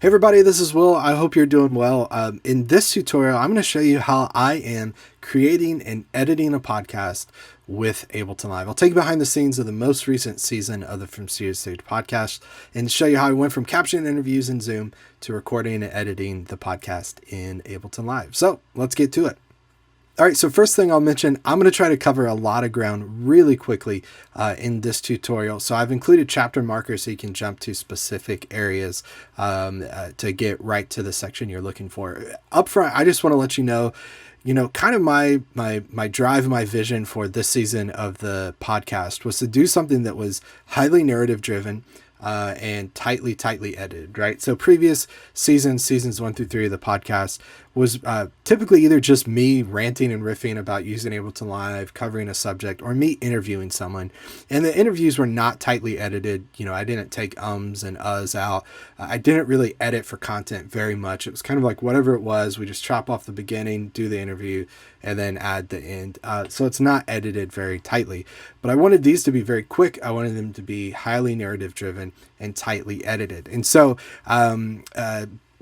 Hey everybody, this is Will. I hope you're doing well. In this tutorial, I'm going to show you how I am creating and editing a podcast with Ableton Live. I'll take you behind the scenes of the most recent season of the From Studio to Stage podcast and show you how I went from captioning interviews in Zoom to recording and editing the podcast in Ableton Live. So let's get to it. All right, so first thing I'll mention, I'm going to try to cover a lot of ground really quickly in this tutorial. So I've included chapter markers so you can jump to specific areas to get right to the section you're looking for. Up front, I just want to let you know, kind of my drive, my vision for this season of the podcast was to do something that was highly narrative driven and tightly edited, right? So previous seasons 1 through 3 of the podcast was typically either just me ranting and riffing about using Ableton Live, covering a subject, or me interviewing someone. And the interviews were not tightly edited. I didn't take ums and uhs out. I didn't really edit for content very much. It was kind of like whatever it was, we just chop off the beginning, do the interview, and then add the end. So it's not edited very tightly. But I wanted these to be very quick. I wanted them to be highly narrative driven and tightly edited. And so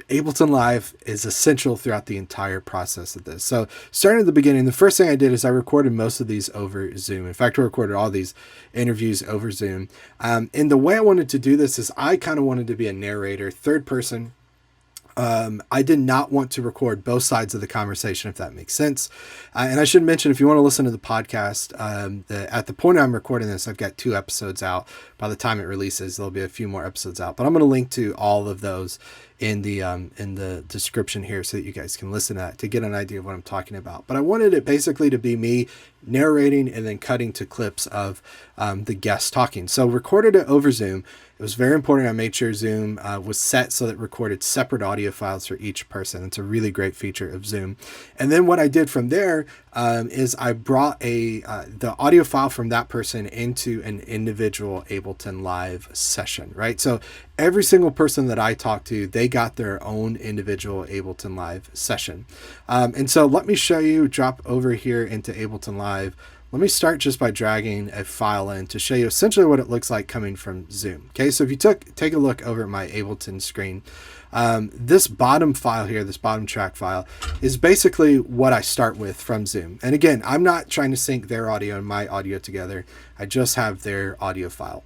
Ableton Live is essential throughout the entire process of this. So starting at the beginning, the first thing I did is I recorded most of these over Zoom. In fact, I recorded all these interviews over Zoom. And the way I wanted to do this is I kind of wanted to be a narrator, third person. I did not want to record both sides of the conversation, if that makes sense. And I should mention, if you want to listen to the podcast, at the point I'm recording this, I've got 2 episodes out. By the time it releases, there'll be a few more episodes out. But I'm going to link to all of those in the description here so that you guys can listen to that to get an idea of what I'm talking about. But I wanted it basically to be me narrating and then cutting to clips of the guests talking. So recorded it over Zoom. It was very important I made sure Zoom was set so that it recorded separate audio files for each person. It's a really great feature of Zoom. And then what I did from there is I brought the audio file from that person into an individual Ableton Live session, right? So every single person that I talked to, they got their own individual Ableton Live session. And so let me show you, drop over here into Ableton Live. Let me start just by dragging a file in to show you essentially what it looks like coming from Zoom. Okay, so if you take a look over at my Ableton screen, this bottom file here, this bottom track file, is basically what I start with from Zoom. And again, I'm not trying to sync their audio and my audio together. I just have their audio file.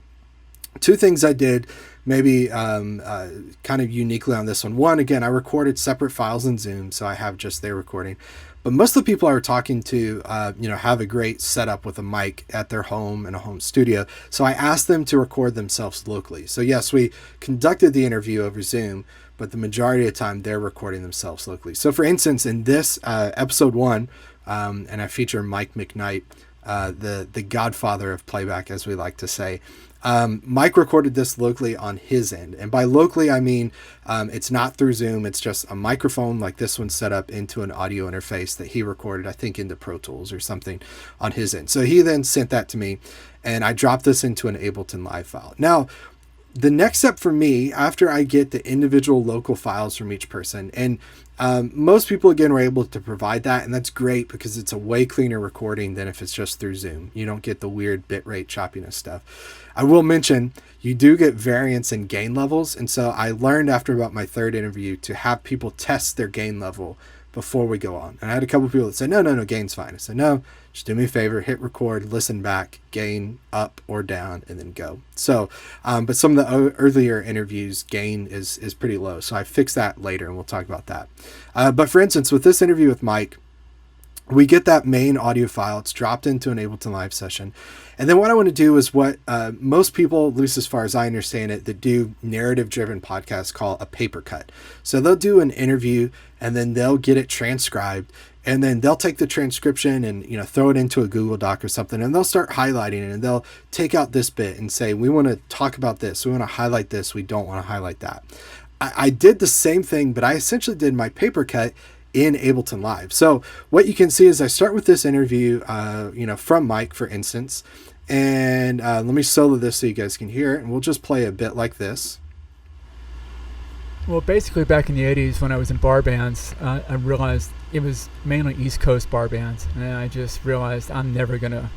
2 things I did maybe kind of uniquely on this one. One, again, I recorded separate files in Zoom, so I have just their recording. But most of the people I were talking to, have a great setup with a mic at their home and a home studio. So I asked them to record themselves locally. So yes, we conducted the interview over Zoom, but the majority of the time they're recording themselves locally. So for instance, in this episode 1, and I feature Mike McKnight, the godfather of playback, as we like to say. Mike recorded this locally on his end. And by locally, I mean, it's not through Zoom. It's just a microphone like this one set up into an audio interface that he recorded, I think, into Pro Tools or something on his end. So he then sent that to me and I dropped this into an Ableton Live file. Now, the next step for me, after I get the individual local files from each person, and most people, again, are able to provide that, and that's great because it's a way cleaner recording than if it's just through Zoom. You don't get the weird bitrate choppiness stuff. I will mention you do get variance in gain levels, and so I learned after about my 3rd interview to have people test their gain level before we go on. And I had a couple of people that said, no, gain's fine. I said, no, just do me a favor, hit record, listen back, gain up or down, and then go. So, but some of the earlier interviews, gain is pretty low. So I fixed that later and we'll talk about that. But for instance, with this interview with Mike, we get that main audio file. It's dropped into an Ableton Live session. And then what I want to do is what most people, at least as far as I understand it, that do narrative-driven podcasts call a paper cut. So they'll do an interview and then they'll get it transcribed. And then they'll take the transcription and throw it into a Google Doc or something, and they'll start highlighting it, and they'll take out this bit and say, we want to talk about this, we want to highlight this, we don't want to highlight that. I did the same thing, but I essentially did my paper cut in Ableton Live. So what you can see is I start with this interview, from Mike, for instance, and let me solo this so you guys can hear it, and we'll just play a bit like this. Well, basically back in the 80s when I was in bar bands, I realized it was mainly East Coast bar bands. And I just realized I'm never going to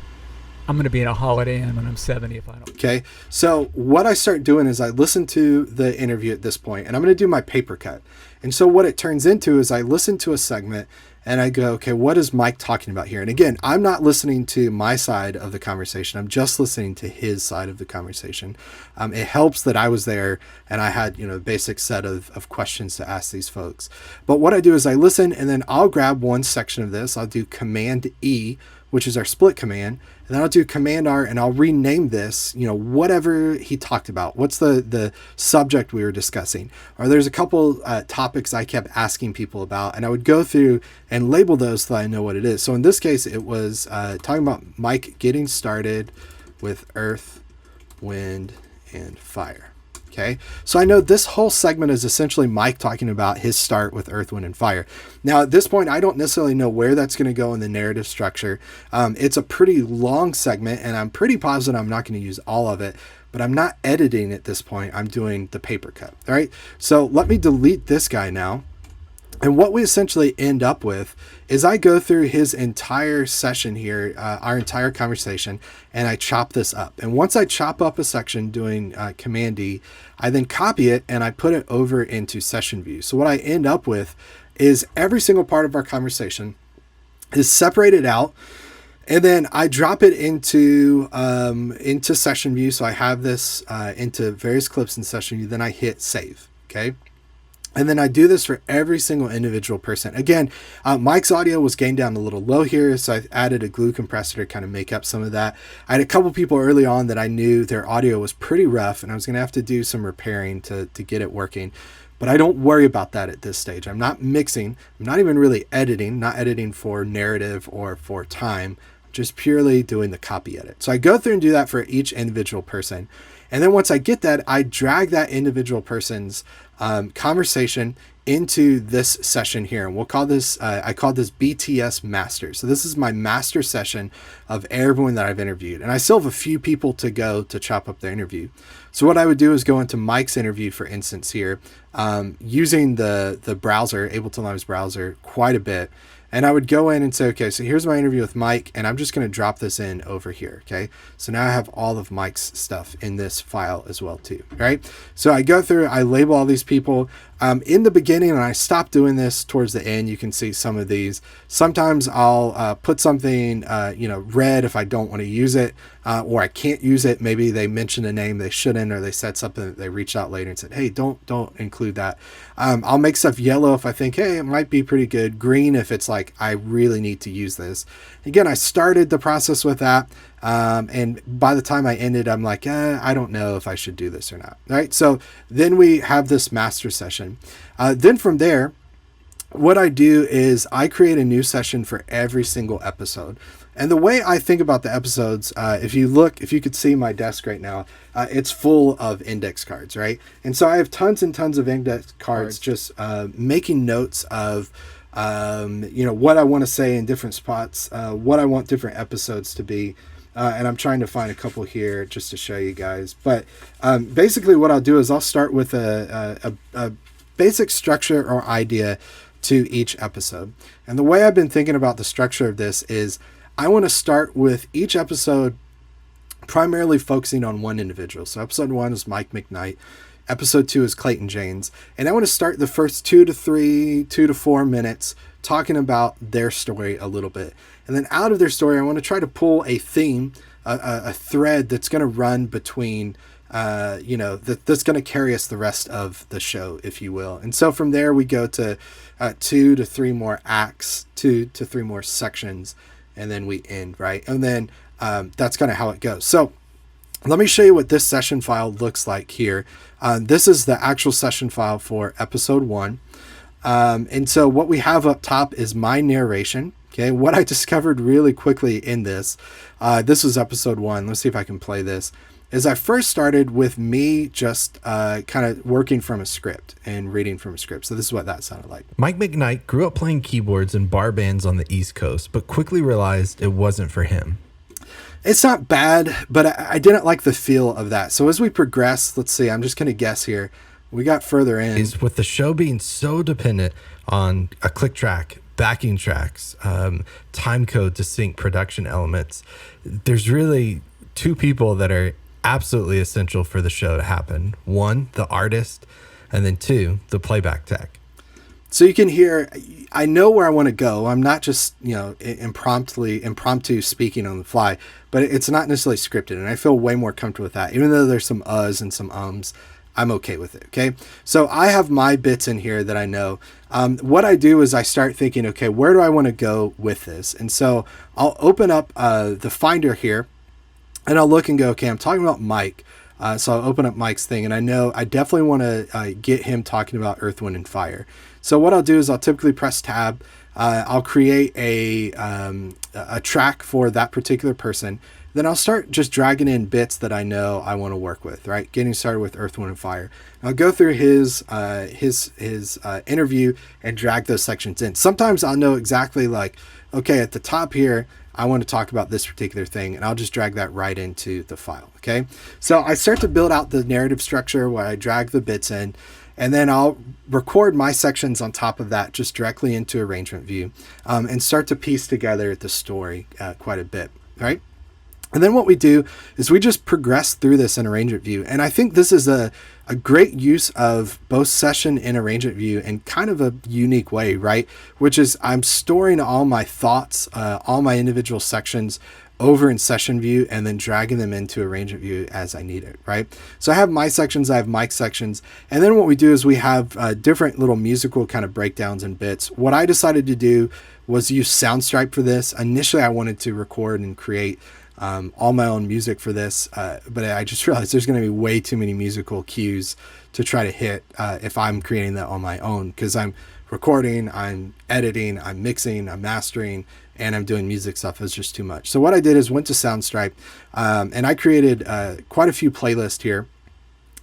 I'm going to be in a Holiday Inn when I'm 70 if I don't. Okay. So what I start doing is I listen to the interview at this point, and I'm going to do my paper cut. And so what it turns into is I listen to a segment and I go, okay, what is Mike talking about here? And again, I'm not listening to my side of the conversation. I'm just listening to his side of the conversation. It helps that I was there and I had, a basic set of questions to ask these folks. But what I do is I listen, and then I'll grab one section of this. I'll do Command E, which is our split command. And then I'll do Command R, and I'll rename this, whatever he talked about. What's the subject we were discussing? Or there's a couple topics I kept asking people about, and I would go through and label those so that I know what it is. So in this case, it was talking about Mike getting started with Earth, Wind, and Fire. Okay, so I know this whole segment is essentially Mike talking about his start with Earth, Wind, and Fire. Now, at this point, I don't necessarily know where that's going to go in the narrative structure. It's a pretty long segment, and I'm pretty positive I'm not going to use all of it, but I'm not editing at this point. I'm doing the paper cut. All right, so let me delete this guy now. And what we essentially end up with is I go through his entire session here, our entire conversation, and I chop this up. And once I chop up a section doing Command D, I then copy it and I put it over into session view. So what I end up with is every single part of our conversation is separated out. And then I drop it into session view. So I have this into various clips in session view. Then I hit save. Okay. And then I do this for every single individual person. Again, Mike's audio was gained down a little low here, so I added a glue compressor to kind of make up some of that. I had a couple people early on that I knew their audio was pretty rough, and I was going to have to do some repairing to get it working. But I don't worry about that at this stage. I'm not mixing. I'm not even really editing, not editing for narrative or for time. I'm just purely doing the copy edit. So I go through and do that for each individual person. And then once I get that, I drag that individual person's conversation into this session here. And we'll call this, I call this BTS Master. So this is my master session of everyone that I've interviewed. And I still have a few people to go to chop up the interview. So what I would do is go into Mike's interview, for instance, here, using the browser, Ableton Live's browser, quite a bit. And I would go in and say, okay, so here's my interview with Mike, and I'm just going to drop this in over here. Okay. So now I have all of Mike's stuff in this file as well too. Right. So I go through, I label all these people in the beginning, and I stop doing this towards the end. You can see some of these. Sometimes I'll put something, red if I don't want to use it, or I can't use it. Maybe they mentioned a name they shouldn't, or they said something that they reached out later and said, hey, don't include that. I'll make stuff yellow if I think, hey, it might be pretty good. Green if it's like, I really need to use this. Again, I started the process with that. And by the time I ended, I'm like, I don't know if I should do this or not. All right. So then we have this master session. Then from there, what I do is I create a new session for every single episode. And the way I think about the episodes, if you could see my desk right now, it's full of index cards, right? And so I have tons and tons of index cards, just making notes of, what I want to say in different spots, what I want different episodes to be. And I'm trying to find a couple here just to show you guys. But basically what I'll do is I'll start with a basic structure or idea to each episode. And the way I've been thinking about the structure of this is I want to start with each episode primarily focusing on one individual. So episode 1 is Mike McKnight. Episode 2 is Clayton Janes. And I want to start the first 2 to 4 minutes talking about their story a little bit. And then out of their story, I want to try to pull a theme, a thread that's going to run between, that's going to carry us the rest of the show, if you will. And so from there, we go to 2 to 3 more acts, 2 to 3 more sections, and then we end, right? And then that's kind of how it goes. So let me show you what this session file looks like here. This is the actual session file for episode 1. And so what we have up top is my narration. Okay, what I discovered really quickly in this was episode 1. Let's see if I can play this. Is I first started with me just kind of working from a script and reading from a script. So this is what that sounded like. Mike McKnight grew up playing keyboards in bar bands on the East Coast, but quickly realized it wasn't for him. It's not bad, but I didn't like the feel of that. So as we progress, let's see, I'm just going to guess here. we got further in. Is with the show being so dependent on a click track, backing tracks, time code to sync production elements, there's really two people that are absolutely essential for the show to happen. One, the artist, and then two, the playback tech. So you can hear, I know where I want to go. I'm not just, impromptu speaking on the fly, but it's not necessarily scripted. And I feel way more comfortable with that. Even though there's some uhs and some ums, I'm okay with it. Okay. So I have my bits in here that I know. What I do is I start thinking, okay, where do I want to go with this? And so I'll open up the Finder here and I'll look and go, okay, I'm talking about Mike. So I'll open up Mike's thing, and I know I definitely want to get him talking about Earth, Wind, and Fire. So what I'll do is I'll typically press tab. I'll create a track for that particular person. Then I'll start just dragging in bits that I know I want to work with, right? Getting started with Earth, Wind, and Fire. I'll go through his interview and drag those sections in. Sometimes I'll know exactly like, okay, at the top here, I want to talk about this particular thing, and I'll just drag that right into the file. Okay. So I start to build out the narrative structure where I drag the bits in, and then I'll record my sections on top of that, just directly into arrangement view, and start to piece together the story quite a bit. Right. And then what we do is we just progress through this in arrangement view. And I think this is a great use of both session and arrangement view in kind of a unique way, right? Which is I'm storing all my thoughts, all my individual sections over in session view and then dragging them into arrangement view as I need it, right? So I have my sections, I have Mike's sections. And then what we do is we have different little musical kind of breakdowns and bits. What I decided to do was use SoundStripe for this. Initially, I wanted to record and create all my own music for this, but I just realized there's going to be way too many musical cues to try to hit if I'm creating that on my own, because I'm recording, I'm editing, I'm mixing, I'm mastering, and I'm doing music stuff. It's just too much. So what I did is went to SoundStripe, and I created quite a few playlists here,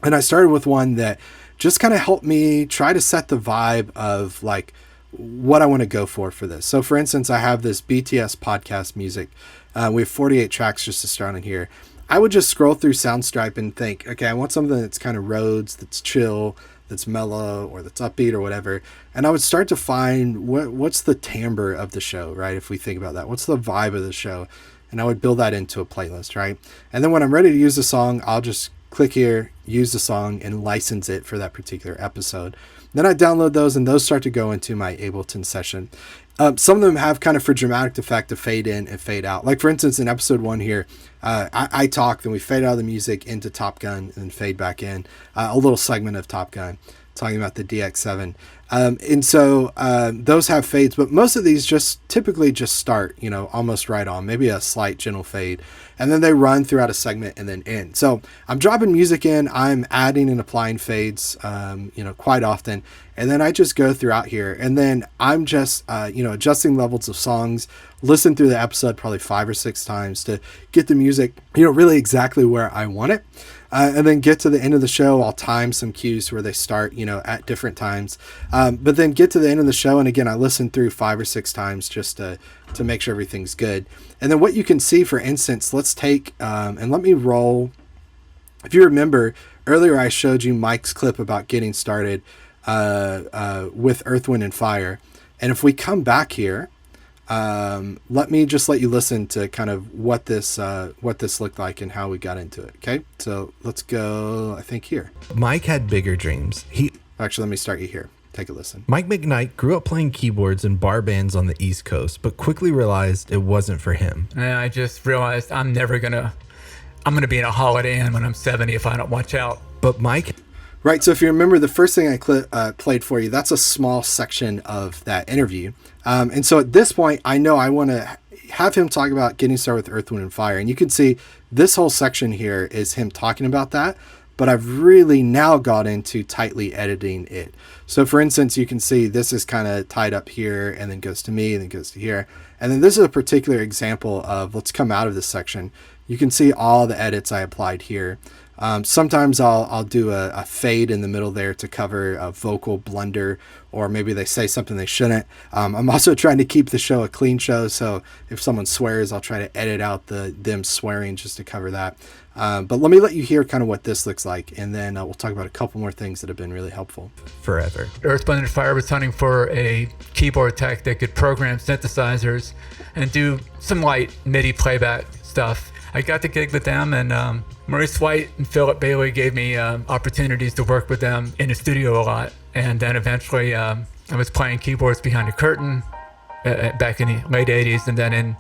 and I started with one that just kind of helped me try to set the vibe of like what I want to go for this. So for instance, I have this BTS podcast music. We have 48 tracks just to start on here. I would just scroll through SoundStripe and think, okay, I want something that's kind of Rhodes, that's chill, that's mellow, or that's upbeat or whatever. And I would start to find what's the timbre of the show, right? If we think about that, what's the vibe of the show? And I would build that into a playlist, right? And then when I'm ready to use the song, I'll just click here, use the song, and license it for that particular episode. Then I download those, and those start to go into my Ableton session. Some of them have kind of for dramatic effect to fade in and fade out. Like for instance, in episode 1 here, I talk, then we fade out of the music into Top Gun and fade back in a little segment of Top Gun talking about the DX7. And so those have fades, but most of these typically just start, almost right on, maybe a slight gentle fade, and then they run throughout a segment and then end. So I'm dropping music in, I'm adding and applying fades, quite often. And then I just go throughout here, and then I'm just, adjusting levels of songs, listen through the episode probably 5 or 6 times to get the music, really exactly where I want it. And then get to the end of the show, I'll time some cues where they start, at different times. But then get to the end of the show, and again, I listen through 5 or 6 times just to make sure everything's good. And then what you can see, for instance, let's take, and let me roll. If you remember, earlier I showed you Mike's clip about getting started with Earth, Wind, and Fire. And if we come back here, let you listen to kind of what this looked like and how we got into it. Okay, so let's go, I think here. Mike had bigger dreams. Actually, let me start you here. Take a listen. Mike McKnight grew up playing keyboards in bar bands on the East Coast, but quickly realized it wasn't for him. And I just realized I'm gonna be in a Holiday Inn when I'm 70 if I don't watch out. But Mike... Right, so if you remember the first thing I played for you, that's a small section of that interview. And so at this point, I know I want to have him talk about getting started with Earth, Wind, and Fire. And you can see this whole section here is him talking about that, but I've really now got into tightly editing it. So for instance, you can see this is kind of tied up here and then goes to me and then goes to here. And then this is a particular example of, let's come out of this section. You can see all the edits I applied here. Sometimes I'll do a fade in the middle there to cover a vocal blunder, or maybe they say something they shouldn't. I'm also trying to keep the show a clean show, so if someone swears, I'll try to edit out them swearing just to cover that. But let me let you hear kind of what this looks like, and then we'll talk about a couple more things that have been really helpful. Forever. Earth, Wind & Fire was hunting for a keyboard tech that could program synthesizers and do some light MIDI playback stuff. I got the gig with them, and Maurice White and Philip Bailey gave me opportunities to work with them in the studio a lot. And then eventually I was playing keyboards behind the curtain back in the late 80s. And then in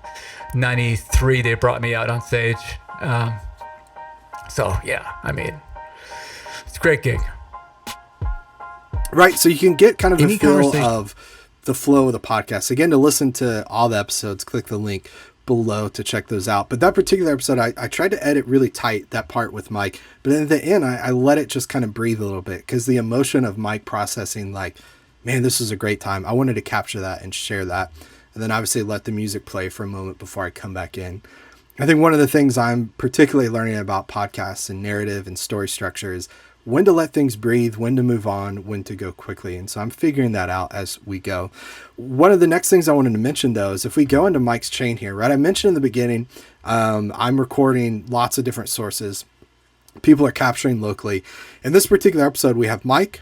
93, they brought me out on stage. So yeah, I mean, it's a great gig. Right, so you can get kind of a feel of the flow of the podcast. Again, to listen to all the episodes, click the link below to check those out. But that particular episode, I tried to edit really tight, that part with Mike. But then at the end, I let it just kind of breathe a little bit, because the emotion of Mike processing, like, man, this was a great time. I wanted to capture that and share that. And then obviously let the music play for a moment before I come back in. I think one of the things I'm particularly learning about podcasts and narrative and story structure is when to let things breathe, when to move on, when to go quickly. And so I'm figuring that out as we go. One of the next things I wanted to mention, though, is if we go into Mike's chain here, right? I mentioned in the beginning, I'm recording lots of different sources. People are capturing locally. In this particular episode, we have Mike,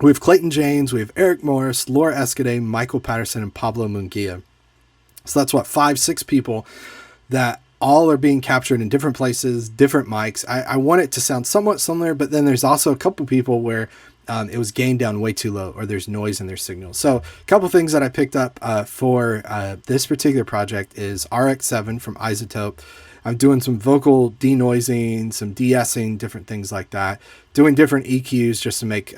we have Clayton James, we have Eric Morris, Laura Escade, Michael Patterson, and Pablo Munguia. So that's 5-6 people that all are being captured in different places, different mics. I want it to sound somewhat similar, but then there's also a couple people where it was gained down way too low, or there's noise in their signal. So a couple things that I picked up for this particular project is RX7 from Isotope. I'm doing some vocal denoising, some de-essing, different things like that. Doing different EQs just to make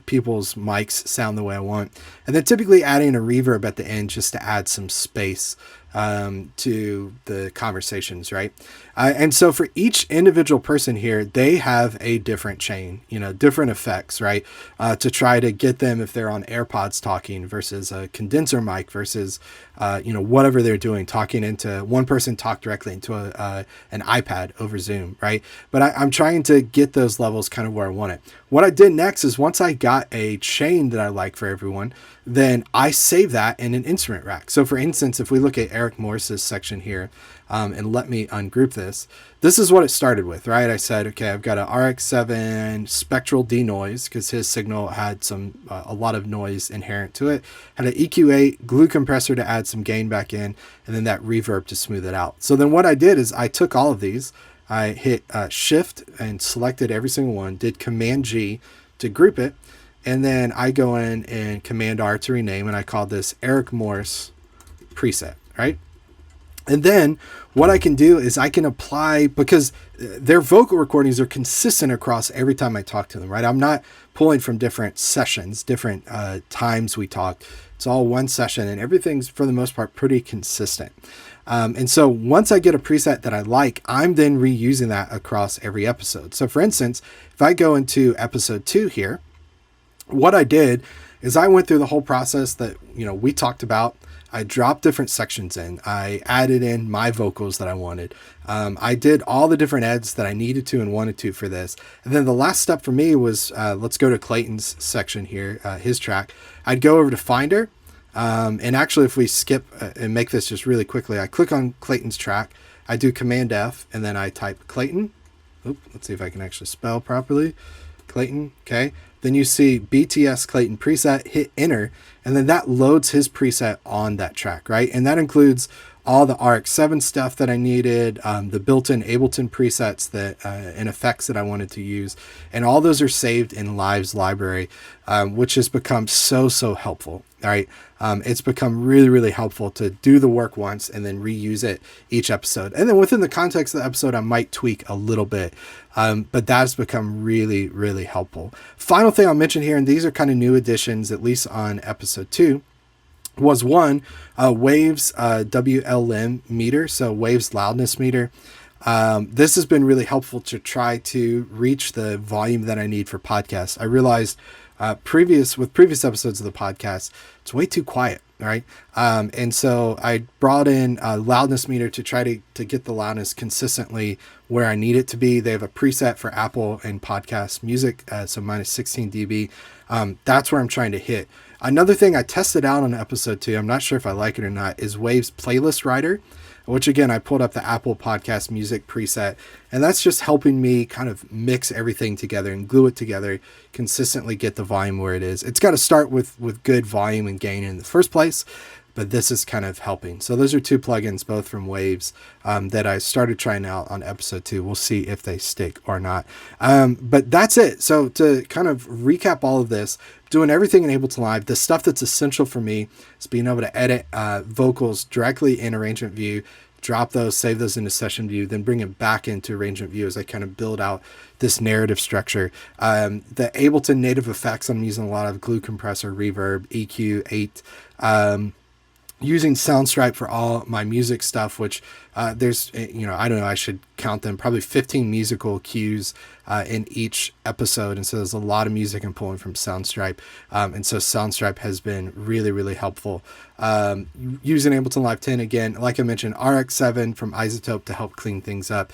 people's mics sound the way I want. And then typically adding a reverb at the end just to add some space to the conversations, right? And so for each individual person here, they have a different chain, different effects, right? To try to get them, if they're on AirPods talking versus a condenser mic versus, whatever they're doing, talking into one person talk directly into an iPad over Zoom, right? But I'm trying to get those levels kind of where I want it. What I did next is once I got a chain that I like for everyone, then I save that in an instrument rack. So for instance, if we look at Eric Morris's section here, and let me ungroup this is what it started with, right? I said, okay, I've got a RX7 spectral denoise because his signal had a lot of noise inherent to it. Had an EQ8 glue compressor to add some gain back in, and then that reverb to smooth it out. So then what I did is I took all of these, I hit Shift and selected every single one, did Command G to group it, and then I go in and Command R to rename, and I call this Eric Morris preset, right? And then what I can do is I can apply, because their vocal recordings are consistent across every time I talk to them, right? I'm not pulling from different sessions, different times we talk. It's all one session, and everything's, for the most part, pretty consistent. And so once I get a preset that I like, I'm then reusing that across every episode. So for instance, if I go into episode 2 here, what I did is I went through the whole process that, we talked about. I dropped different sections in. I added in my vocals that I wanted. I did all the different eds that I needed to and wanted to for this. And then the last step for me was, let's go to Clayton's section here, his track. I'd go over to Finder. And actually, if we skip and make this just really quickly, I click on Clayton's track. I do Command F, and then I type Clayton. Let's see if I can actually spell properly. Clayton, okay. Then you see BTS Clayton preset, hit enter, and then that loads his preset on that track, right? And that includes all the RX7 stuff that I needed, the built-in Ableton presets and effects that I wanted to use. And all those are saved in Live's library, which has become so helpful, all right? It's become really, really helpful to do the work once and then reuse it each episode. And then within the context of the episode, I might tweak a little bit, but that's become really, really helpful. Final thing I'll mention here, and these are kind of new additions, at least on episode 2, was one, Waves WLM meter, so Waves loudness meter. This has been really helpful to try to reach the volume that I need for podcasts. I realized previous episodes of the podcast, it's way too quiet. right? And so I brought in a loudness meter to try to get the loudness consistently where I need it to be. They have a preset for Apple and podcast music, so minus 16 dB. That's where I'm trying to hit. Another thing I tested out on episode 2, I'm not sure if I like it or not, is Wave's playlist writer, which again, I pulled up the Apple Podcast Music preset, and that's just helping me kind of mix everything together and glue it together, consistently get the volume where it is. It's got to start with good volume and gain in the first place, but this is kind of helping. So those are 2 plugins, both from Waves, that I started trying out on episode 2. We'll see if they stick or not. But that's it. So to kind of recap all of this, doing everything in Ableton Live, the stuff that's essential for me is being able to edit vocals directly in arrangement view, drop those, save those into session view, then bring it back into arrangement view as I kind of build out this narrative structure. The Ableton native effects, I'm using a lot of glue compressor, reverb, EQ, 8, using SoundStripe for all my music stuff, which there's, I don't know, I should count them, probably 15 musical cues in each episode. And so there's a lot of music I'm pulling from SoundStripe. And so SoundStripe has been really, really helpful. Using Ableton Live 10, again, like I mentioned, RX7 from Isotope to help clean things up.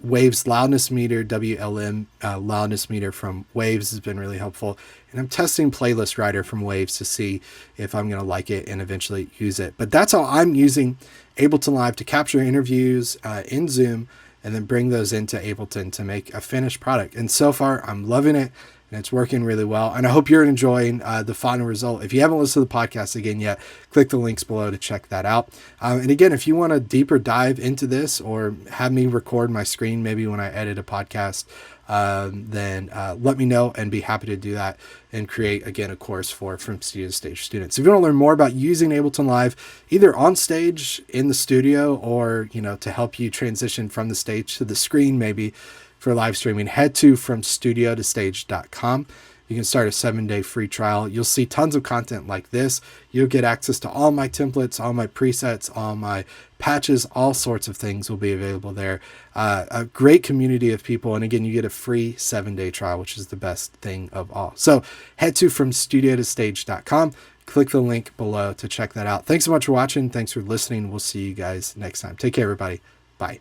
Waves loudness meter, WLM loudness meter from Waves has been really helpful. And I'm testing Playlist Writer from Waves to see if I'm going to like it and eventually use it. But that's how I'm using Ableton Live to capture interviews in Zoom and then bring those into Ableton to make a finished product. And so far, I'm loving it, and it's working really well. And I hope you're enjoying the final result. If you haven't listened to the podcast again yet, click the links below to check that out. And again, if you want a deeper dive into this or have me record my screen, maybe when I edit a podcast, then let me know and be happy to do that and create, again, a course for From Studio to Stage students. If you want to learn more about using Ableton Live, either on stage in the studio or, to help you transition from the stage to the screen, maybe for live streaming, head to FromStudioToStage.com. You can start a 7-day free trial. You'll see tons of content like this. You'll get access to all my templates, all my presets, all my patches, all sorts of things will be available there. A great community of people. And again, you get a free 7-day trial, which is the best thing of all. So head to FromStudioToStage.com. Click the link below to check that out. Thanks so much for watching. Thanks for listening. We'll see you guys next time. Take care, everybody. Bye.